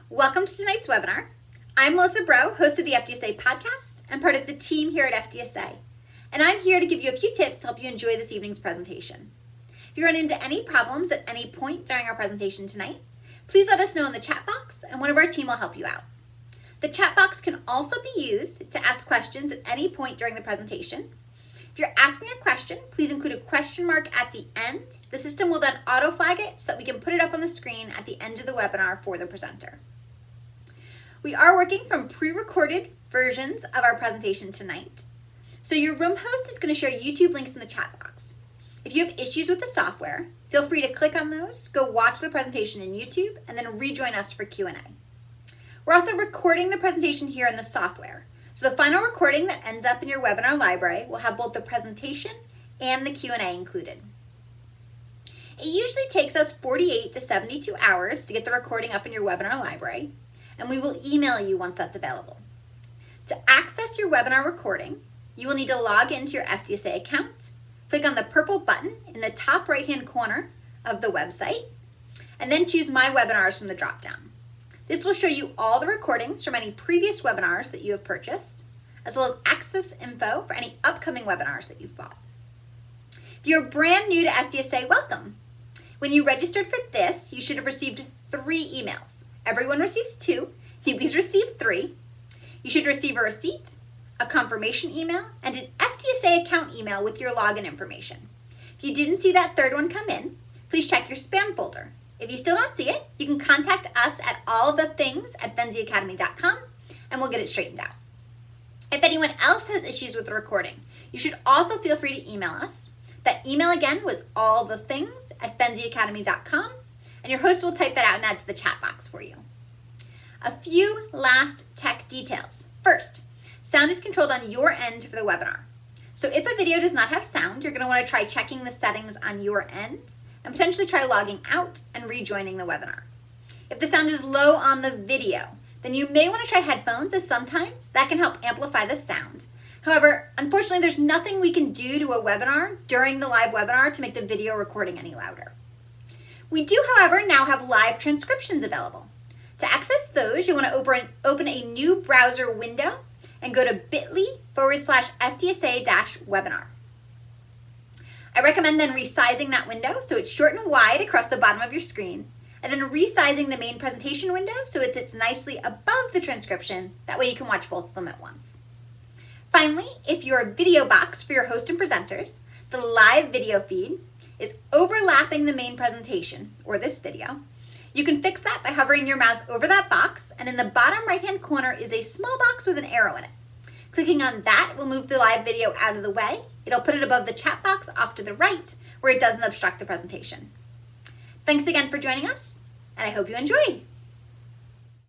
Welcome to tonight's webinar. I'm Melissa Bro, host of the FDSA podcast and part of the team here at FDSA. And I'm here to give you a few tips to help you enjoy this evening's presentation. If you run into any problems at any point during our presentation tonight, please let us know in the chat box and one of our team will help you out. The chat box can also be used to ask questions at any point during the presentation. If you're asking a question, please include a question mark at the end. The system will then auto flag it so that we can put it up on the screen at the end of the webinar for the presenter. We are working from pre-recorded versions of our presentation tonight. So your room host is going to share YouTube links in the chat box. If you have issues with the software, feel free to click on those, go watch the presentation in YouTube, and then rejoin us for Q&A. We're also recording the presentation here in the software. So the final recording that ends up in your webinar library will have both the presentation and the Q&A included. It usually takes us 48 to 72 hours to get the recording up in your webinar library, and we will email you once that's available. To access your webinar recording, you will need to log into your FDSA account, click on the purple button in the top right-hand corner of the website, and then choose My Webinars from the drop-down. This will show you all the recordings from any previous webinars that you have purchased, as well as access info for any upcoming webinars that you've bought. If you're brand new to FDSA, welcome. When you registered for this, you should have received 3 emails. Everyone receives 2, newbies receive 3. You should receive a receipt, a confirmation email, and an FDSA account email with your login information. If you didn't see that third one come in, please check your spam folder. If you still don't see it, you can contact us at allthethings@FDSAacademy.com and we'll get it straightened out. If anyone else has issues with the recording, you should also feel free to email us. That email again was allthethings@FDSAacademy.com, and your host will type that out and add to the chat box for you. A few last tech details. First, sound is controlled on your end for the webinar. So if a video does not have sound, you're going to want to try checking the settings on your end and potentially try logging out and rejoining the webinar. If the sound is low on the video, then you may want to try headphones, as sometimes that can help amplify the sound. However, unfortunately, there's nothing we can do to a webinar during the live webinar to make the video recording any louder. We do, however, now have live transcriptions available. To access those, you want to open a new browser window and go to bit.ly/FDSA-webinar. I recommend then resizing that window so it's short and wide across the bottom of your screen, and then resizing the main presentation window so it sits nicely above the transcription. That way you can watch both of them at once. Finally, if you're a video box for your host and presenters, the live video feed is overlapping the main presentation, or this video. You can fix that by hovering your mouse over that box, and in the bottom right-hand corner is a small box with an arrow in it. Clicking on that will move the live video out of the way. It'll put it above the chat box off to the right, where it doesn't obstruct the presentation. Thanks again for joining us, and I hope you enjoy.